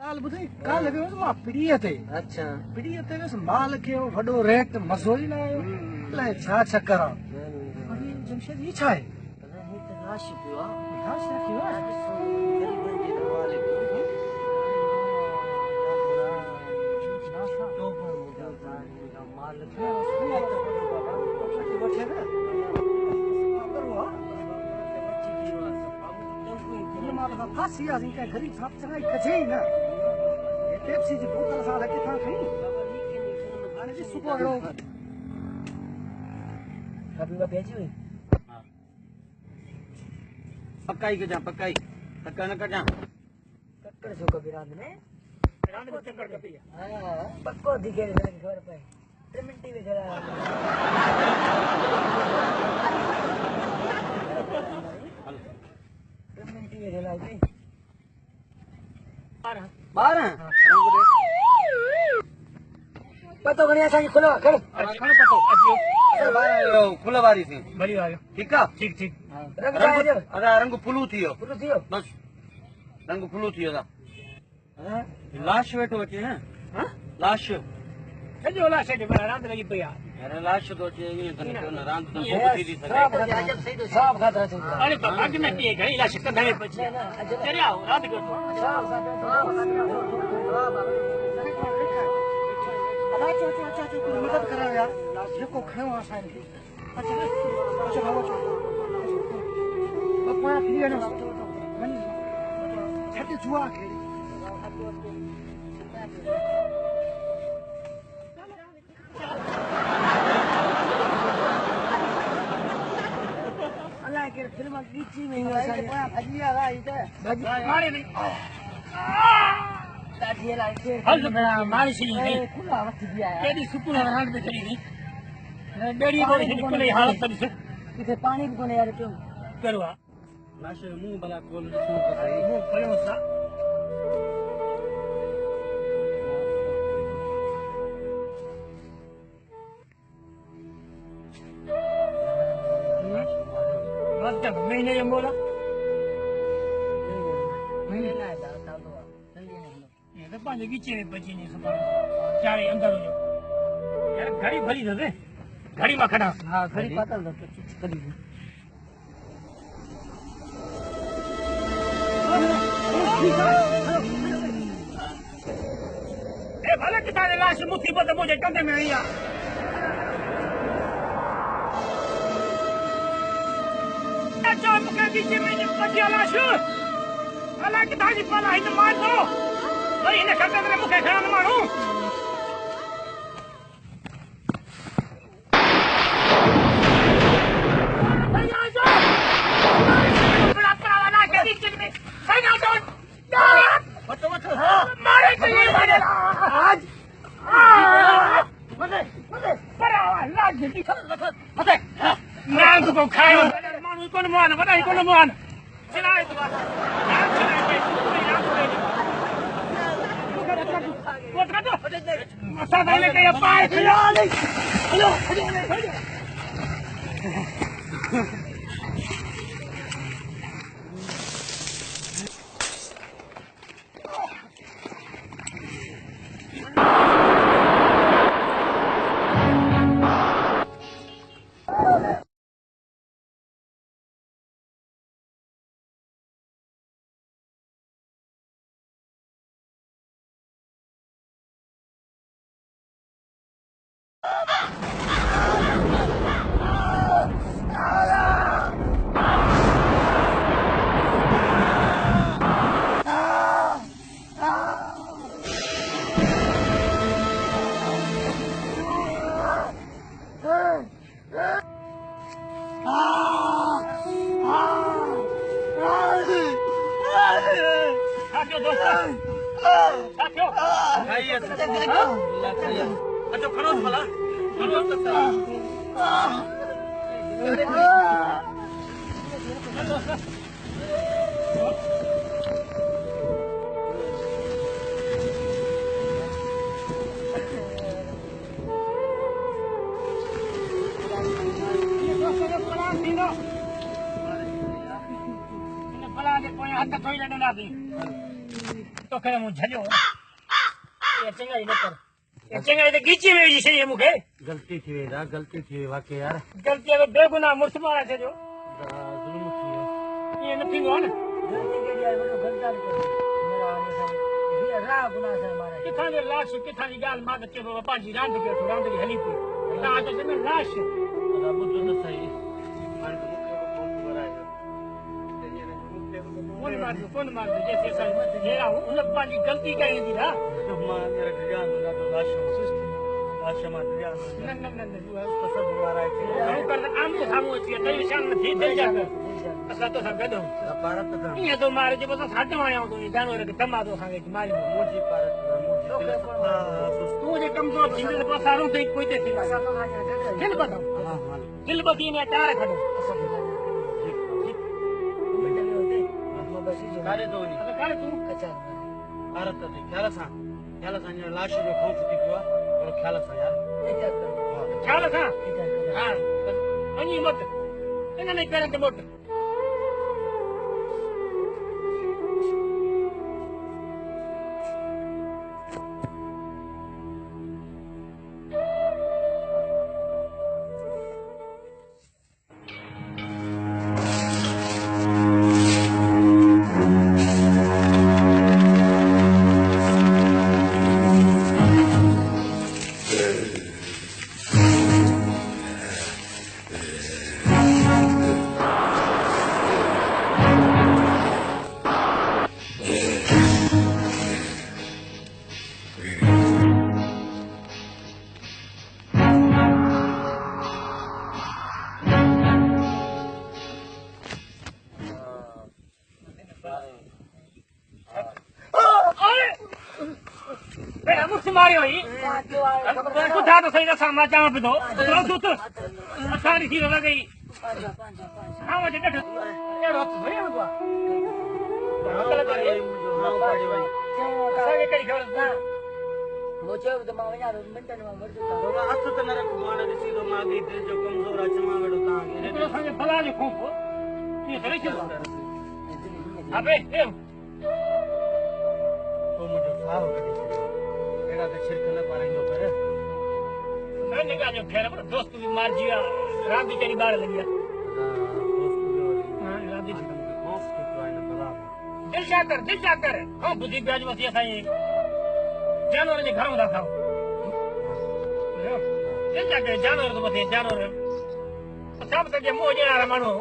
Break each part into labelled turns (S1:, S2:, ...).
S1: काल ॿुधई काल वियो मां पिड़ीअ ते। अच्छा पिड़ीअ ते वियुसि माल खे वॾो रेट मज़ो ई न आयो। अलाए छा चकर आहे। वरी जमशेद ही छा आहे? लाश पियो आहे। लाश रखियो आहे गरीबनि जे हवाले कयो। माल खे वठे न फांसी आसीं कंहिं गरीब सां चङाई कजे ई न। पेप्सी जी बोतल सां लॻे था खई हाणे जी सुबुह अहिड़ो भेजी हुई।
S2: पकाई कजां पकाई धक्का न कजां
S1: ककड़ छो कबी रांदि में रांदि में चक्कर कबी हां पक्को दिखे रे खबर पए 3 मिनट में जरा 3 मिनट में जरा भाई 12 पतो गणिया असांजी खुला खड़ खड़ पतो अचो
S2: खुला वारी थी
S1: भली आयो
S2: ठीक है
S1: ठीक ठीक
S2: रंग फुलू थियो बस रंग फुलू थियो दा हां लाश वेठो अचे हैं हां लाश
S1: सॼो लाश जे रांद लगी पई आहे।
S2: अरे लाश तो अचे ये कने तो रांद तो थी सके
S1: साफ खातर अचे अरे तो भाग में पी घणी लाश कंदे पछी चरिया रांद कर साफ अच्छा मदद करो यार जेको खयो असां खे अच्छा अच्छा बाबा बापा फ्री है ना छट जुआ खेली अल्लाह के फिल्म कीची में असां भजी आ गई ते भजी मारे नहीं दादी ला के हल बड़ा मारी सी नहीं खुला वक्त दिया है केडी सुकून रांद में चली गई डेड़ी बोली निकले हालत तब से किथे पानी भी कोने यार क्यों करवा लाश मुंह भला खोल मुंह खोलो सा मतलब महीने ये बोला महीने ना दादा तो ये तो पांच बीचे में बची नहीं सब चारे अंदर हो यार घड़ी भरी दे घड़ी में खड़ा हां घड़ी पातल दे कदी ए भले कि तारे लाश मुसीबत मुझे कंधे में आई आ चार के बीच में बची लाश अल्लाह की ताजी पला ही मार दो वही ने खबर में मुखे खड़ा न मारू को खायो मानू कोन मान वडाई कोन मान चिल्लाए तो कोट काटो असा दाइले के पाए हेलो अच्छा खड़ो भला खड़ो भला के कोई हाथ थोड़ी लेने ना दी
S3: तो करे मुंह झलियो ये चंगा ही न कर ये चंगा ही तो गिची में जी सही है मुखे
S2: गलती थी वेदा गलती थी वाकई यार
S3: गलती है बेगुनाह मुर्स मारा छे जो
S2: जुल्म थी
S3: ये न थींदो न
S1: गलती के लिए वॾो गलदार कयो मेरा हीअ राह गुनाह सां मारा
S3: किथां जो लाश किथां जी ॻाल्हि मां त चयो पंहिंजी रांदि कयो थो रांदि हली पई तव्हां त चयो लाश
S2: अदा बुझो न सही हाणे तो मुखे को फोन करायो
S3: कौन मार दो जैसे सही मेरा उन पंहिंजी गलती कई थी ना
S2: मां मेरा ध्यान ना तो लाश मां ध्यान
S3: न न न न
S2: कसम मारा है
S3: कर आमने सामू अची तई शान न थी दिल जा कर असां तो सां गॾु
S2: भारत का
S3: ईअं तो मारे जे बस साढ मारिया तो जानवर खे तमादो खावे मारी
S2: मोजी भारत मोजी
S3: तू जे कमजोर थींदे तो सारो ते कोई ते थी दिल बता दिल बती ने चार खड़ो
S2: कारे तो नहीं
S3: कारे तू
S1: अच्छा
S2: भारत ते ख्याल सा ने लाश जो खौफ थी पियो और ख्याल सा यार
S3: ख्याल था हां वनी मत इन्हें नहीं करन ते मोट मारियो ही कुथा तो सही ना सामा चाव पे दो तो सारी थी लग गई हां वो डट ये रोत भरे हुआ कल करे हां पाड़ी भाई सागे करी खबर ना मोचे तो मां वया मिंटन में मर जता
S2: तो हथ त न रख माने दिसी तो मां दी दिल जो कमजोर आ चमा वेडो ता
S3: तो संगे भला जो खूब ये सही छे अबे ए
S2: तो मुझे साव करी एड़ा ते छिरक न पारेंगे पर
S3: मैं निकाल जो खेल पर दोस्त भी मार जिया रात भी तेरी बाहर लगी
S2: दोस्त जो
S3: हां रात भी
S2: खौफ के तो आने बला
S3: दिल जाकर हां बुद्धि ब्याज वसी साईं जानवर जे घर में रखाओ दिल जाकर जानवर तो बते जानवर सब तक जे मोह जे मानो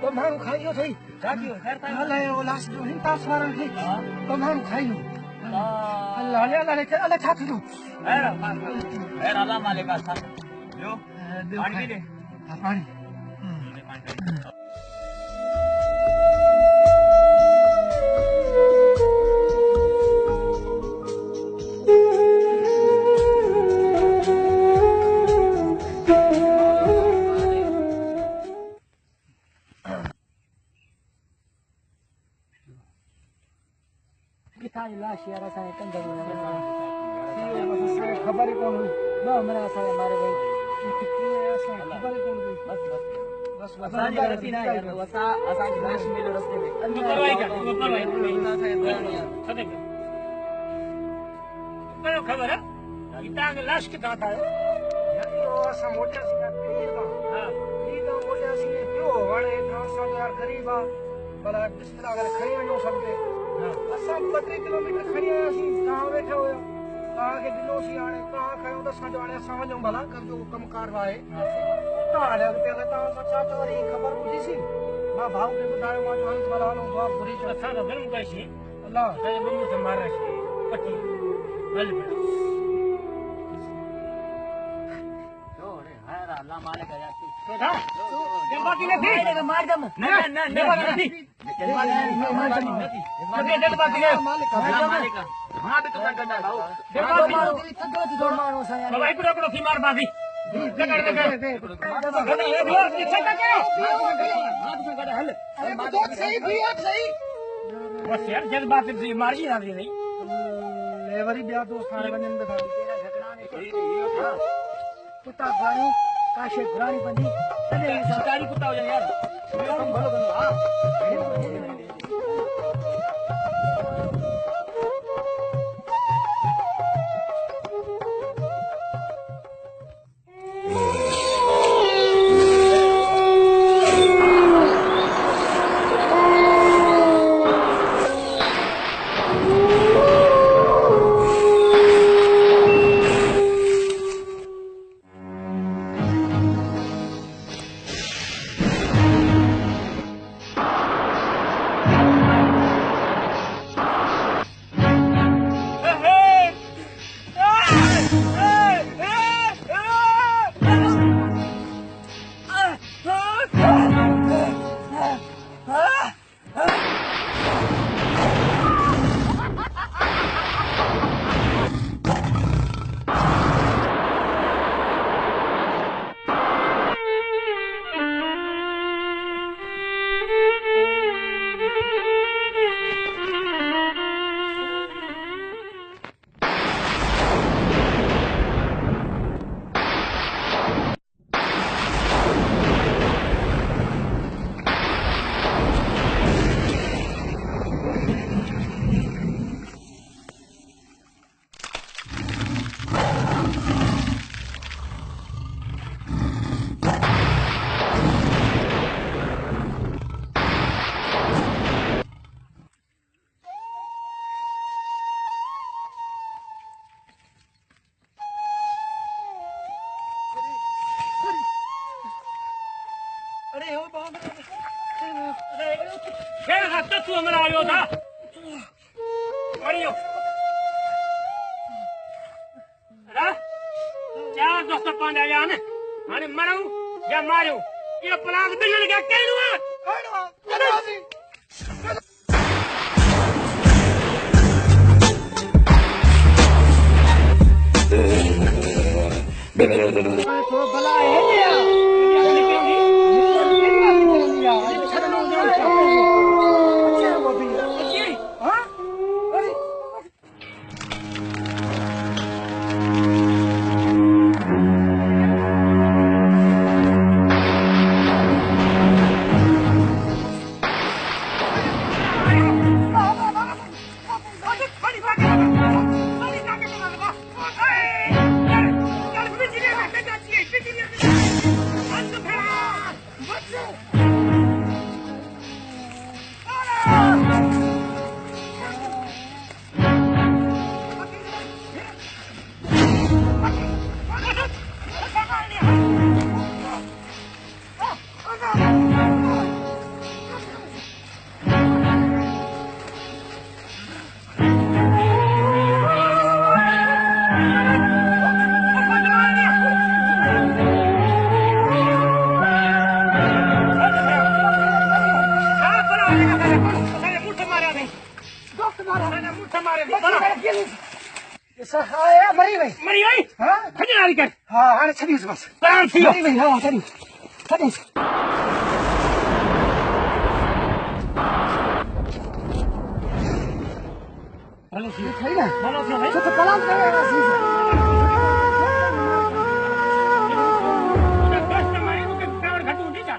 S1: तो माण्हू खाई थई
S2: छाती हो खैर था
S1: अलाए वो लास्ट जो हिंता स्वारण थी तो माण्हू खाई अल्लाह अल्लाह अल्लाह छा थी
S2: खैर अल्लाह मालिक था जो पानी दे
S1: पानी
S4: किथां लाश यार असांजे कंदर में
S1: खबर ही कोन हुई
S4: ॿ महीना असांखे मारे वई
S1: खबर ही कोन हुई बस
S4: असांजी ग़लती न आहे यार असांजी लाश मिलियो रस्ते में
S3: परवाही कर सदे कयो खबर है इतां के लाश किथां था
S1: असां मोटियासीं
S3: हां
S1: ई तो मोटियासीं पियो हाणे असां यार गरीब आ भला बिस्तर अगर खणी वञो सभु असां 2-3 किलोमीटर खणी आयासीं तव्हां वेठा हुयो तव्हांखे ॾिनोसीं हाणे तव्हां खयो त असांजो हाणे असां वञूं भला कंदो कमकार आहे तव्हां हाणे अॻिते अगरि तव्हां सां छा त वरी ख़बर ॿुधीसीं मां भाउ खे ॿुधायो मां जो हल भला हलूं दुआ घुरी चो
S3: असां तो फिल्म कईसीं
S1: अल्लाह
S3: असांजे मम्मी से मार रही पटी हल
S2: अल्लाह मालिक है
S3: तो था ये बाकी नहीं थी
S4: मार दम
S3: नहीं बाकी नहीं थी जल्द बाकी है
S2: अल्लाह मालिक हां भी तो गंदा भाऊ
S3: बाकी
S4: मारो थदो थी थोड़ मारो असां यार
S3: भाई पूरा थी मार बाकी बस यार जल्द बात मार ही ना दी नहीं
S1: लेवरी ॿिया दोस्त हाणे वञनि था
S4: कुत्ता घाणी काशे घाणी बंदी तॾहिं
S2: सरकारी कुत्ता हो जाए यार कम भलो कंदो हां
S3: फिर हफ्ता तू हमारा आयो था बढ़ियो चार दोस्त पांडा जान हाने मरू या मारू ये प्लान बिल्कुल क्या कहनो
S1: तो भला है
S3: Hey! मुठ मारे बड़ा
S1: मरी वई
S3: मरी वई
S1: हाँ
S3: खड़ी नारी कर
S1: हाँ हाणे छॾीस बस
S3: प्राण थियो
S1: मरी वई हाँ छॾीस छॾीस
S3: हलो थियो
S1: थई न
S3: हलो थियो भाई
S1: तो कलाम करेगा
S3: कष्ट मारे तो प्राण घटू नहीं जा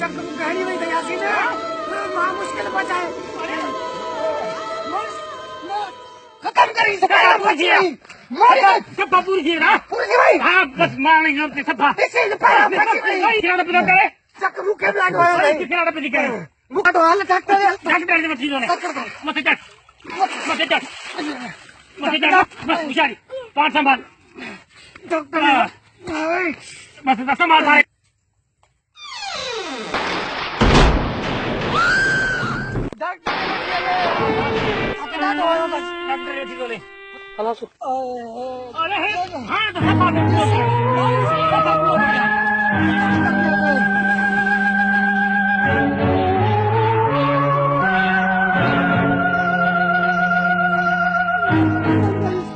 S1: चक्कर गहरी वही गया सी ना मां मुश्किल बचाए खत्म करी सका मरी
S3: सफा पूरी थी ना
S1: पूरी भाई
S3: हाँ बस मारने यहाँ पे सफा
S1: इसे पाया फंसी गई
S3: किनारे पे करे
S1: चक्कर मुके ब्लड हो गई
S3: किनारे पे करे
S1: मुका तो हाल डॉक्टर
S3: डॉक्टर ने मत दीजिए मत चट मत चट मत चट बस बिचारी पांच संभाल
S1: डॉक्टर
S3: बस दस संभाल मारे डॉक्टर ठीक होले
S1: खलास
S3: अरे हाँ तो सफा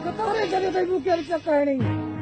S1: कतरे जगह पे मुके चक्कर नहीं